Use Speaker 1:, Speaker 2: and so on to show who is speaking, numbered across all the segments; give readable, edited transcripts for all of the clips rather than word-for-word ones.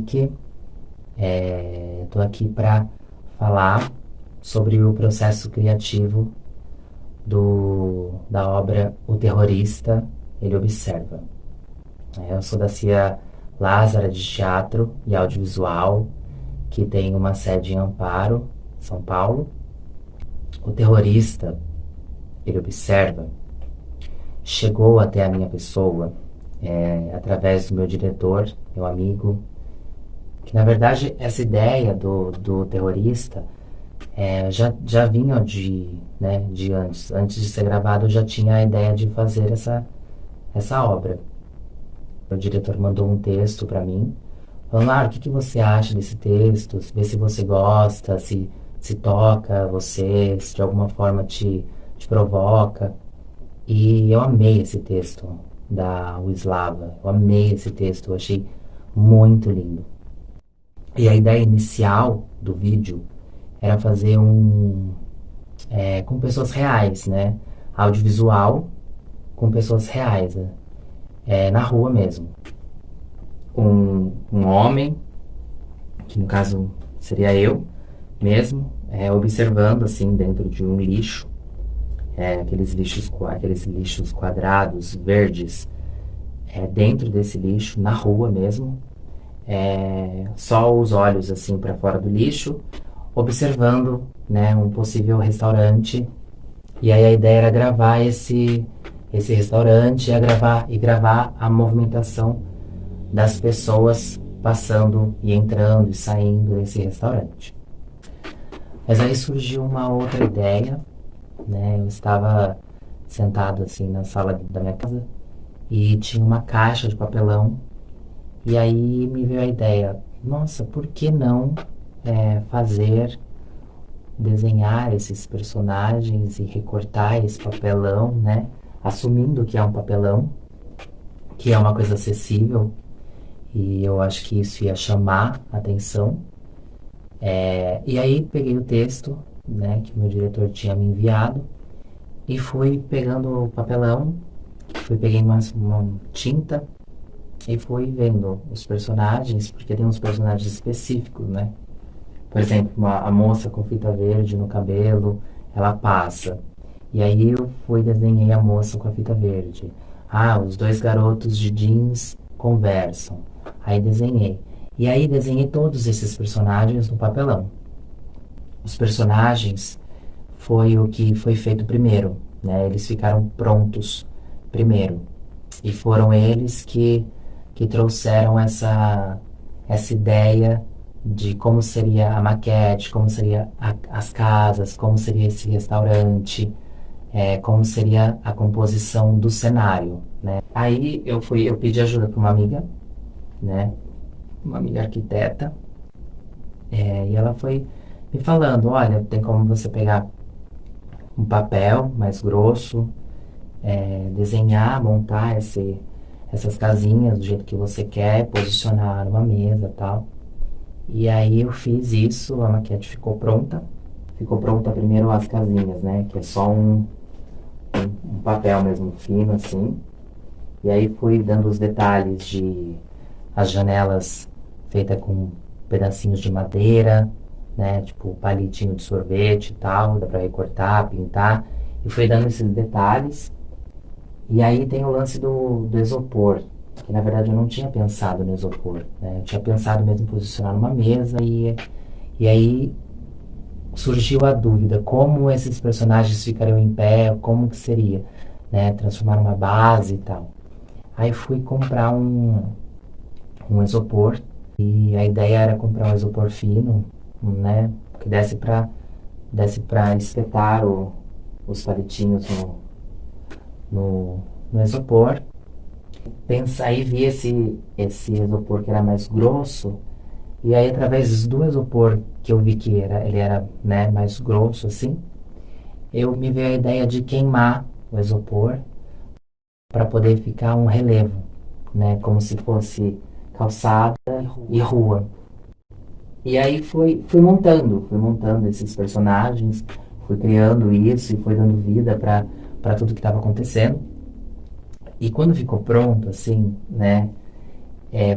Speaker 1: Henrique. Estou aqui para falar sobre o processo criativo da obra O Terrorista, Ele Observa. Eu sou da CIA Lázara de Teatro e Audiovisual, que tem uma sede em Amparo, São Paulo. O Terrorista, Ele Observa chegou até a minha pessoa através do meu diretor, meu amigo, que na verdade essa ideia do terrorista já vinha de antes. Antes de ser gravado, eu já tinha a ideia de fazer essa obra. O diretor mandou um texto para mim, falando, o que você acha desse texto? Vê se você gosta, se toca você, se de alguma forma te provoca. E eu amei esse texto da Wislava, eu amei esse texto, eu achei muito lindo. E a ideia inicial do vídeo era fazer com pessoas reais, né? Audiovisual com pessoas reais, né? Na rua mesmo. Um homem, que no caso seria eu mesmo, observando assim dentro de um lixo, aqueles lixos quadrados, verdes, dentro desse lixo, na rua mesmo, só os olhos assim para fora do lixo, observando, né, um possível restaurante. E aí a ideia era gravar esse restaurante e gravar a movimentação das pessoas passando e entrando e saindo desse restaurante. Mas aí surgiu uma outra ideia, né? Eu estava sentado assim na sala da minha casa e tinha uma caixa de papelão. E aí me veio a ideia, nossa, por que não desenhar esses personagens e recortar esse papelão, né? Assumindo que é um papelão, que é uma coisa acessível, e eu acho que isso ia chamar a atenção. E aí peguei o texto, né, que o meu diretor tinha me enviado e fui pegando o papelão, peguei uma tinta e fui vendo os personagens, porque tem uns personagens específicos, né? Por exemplo, a moça com fita verde no cabelo, ela passa. E aí eu desenhei a moça com a fita verde. Os dois garotos de jeans conversam. Aí desenhei. E aí desenhei todos esses personagens no papelão. Os personagens foi o que foi feito primeiro, né? Eles ficaram prontos primeiro. E foram eles que trouxeram essa ideia de como seria a maquete, como seria as casas, como seria esse restaurante, como seria a composição do cenário, né? Aí eu pedi ajuda para uma amiga, né? Uma amiga arquiteta, e ela foi me falando, olha, tem como você pegar um papel mais grosso, desenhar, montar essas casinhas do jeito que você quer, posicionar uma mesa e tal. E aí eu fiz isso, a maquete ficou pronta. Ficou pronta primeiro as casinhas, né? Que é só um papel mesmo fino, assim. E aí fui dando os detalhes de as janelas feitas com pedacinhos de madeira, né? Tipo palitinho de sorvete e tal, dá pra recortar, pintar. E fui dando esses detalhes. E aí tem o lance do isopor, que na verdade eu não tinha pensado no isopor, né? Eu tinha pensado mesmo em posicionar numa mesa e aí surgiu a dúvida, como esses personagens ficariam em pé, como que seria, né? Transformar numa base e tal. Aí fui comprar um isopor e a ideia era comprar um isopor fino, né? Que desse pra espetar os palitinhos no isopor. Aí vi esse isopor que era mais grosso, e aí através do isopor que eu vi que ele era, né, mais grosso assim, me veio a ideia de queimar o isopor para poder ficar um relevo, né, como se fosse calçada e rua. E aí fui montando esses personagens, fui criando isso e foi dando vida para tudo que estava acontecendo. E quando ficou pronto, assim, né,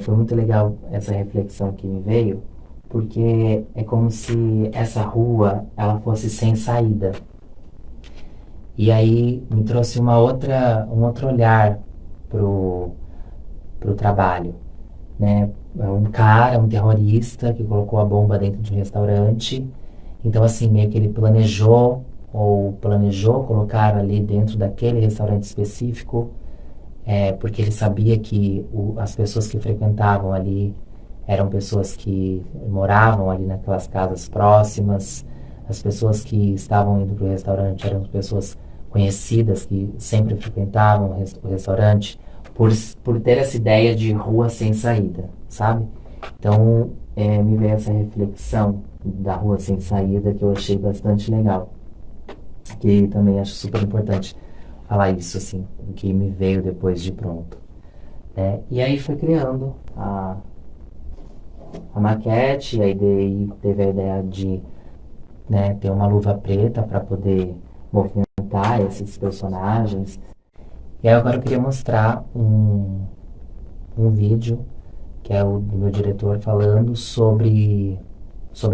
Speaker 1: Foi muito legal essa reflexão que me veio, porque é como se essa rua ela fosse sem saída. E aí me trouxe um outro olhar pro, pro trabalho, né? Um cara, um terrorista que colocou a bomba dentro de um restaurante. Então, assim, meio que ele planejou colocar ali dentro daquele restaurante específico, porque ele sabia que as pessoas que frequentavam ali eram pessoas que moravam ali naquelas casas próximas, as pessoas que estavam indo para o restaurante eram pessoas conhecidas que sempre frequentavam o restaurante, por ter essa ideia de rua sem saída, sabe? Então, me veio essa reflexão da rua sem saída que eu achei bastante legal, que também acho super importante falar isso, assim, o que me veio depois de pronto, né? E aí foi criando a maquete, aí daí teve a ideia de, né, ter uma luva preta para poder movimentar esses personagens. E aí agora eu queria mostrar um vídeo que é o do meu diretor falando sobre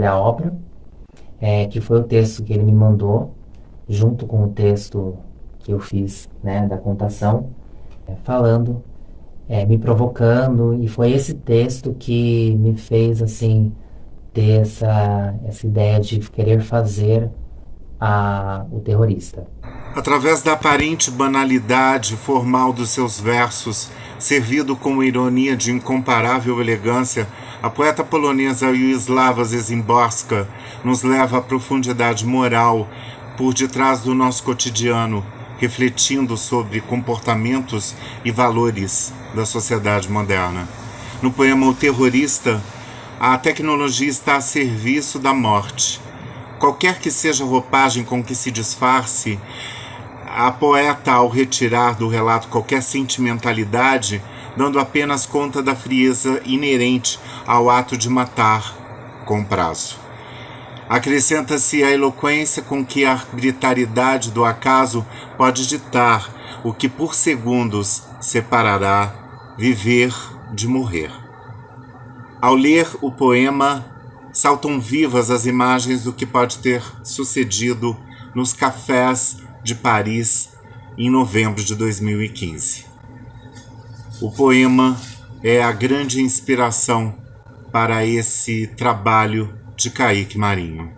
Speaker 1: a obra, que foi o texto que ele me mandou, junto com o texto que eu fiz, né, da contação, falando, me provocando, e foi esse texto que me fez, assim, ter essa ideia de querer fazer o terrorista.
Speaker 2: Através da aparente banalidade formal dos seus versos, servido com ironia de incomparável elegância, a poeta polonesa Wisława Szymborska nos leva à profundidade moral por detrás do nosso cotidiano, refletindo sobre comportamentos e valores da sociedade moderna. No poema O Terrorista, a tecnologia está a serviço da morte. Qualquer que seja a roupagem com que se disfarce, a poeta, ao retirar do relato qualquer sentimentalidade, dando apenas conta da frieza inerente ao ato de matar com prazo. Acrescenta-se a eloquência com que a arbitrariedade do acaso pode ditar o que por segundos separará viver de morrer. Ao ler o poema, saltam vivas as imagens do que pode ter sucedido nos cafés de Paris em novembro de 2015. O poema é a grande inspiração para esse trabalho de Kaique Marinho.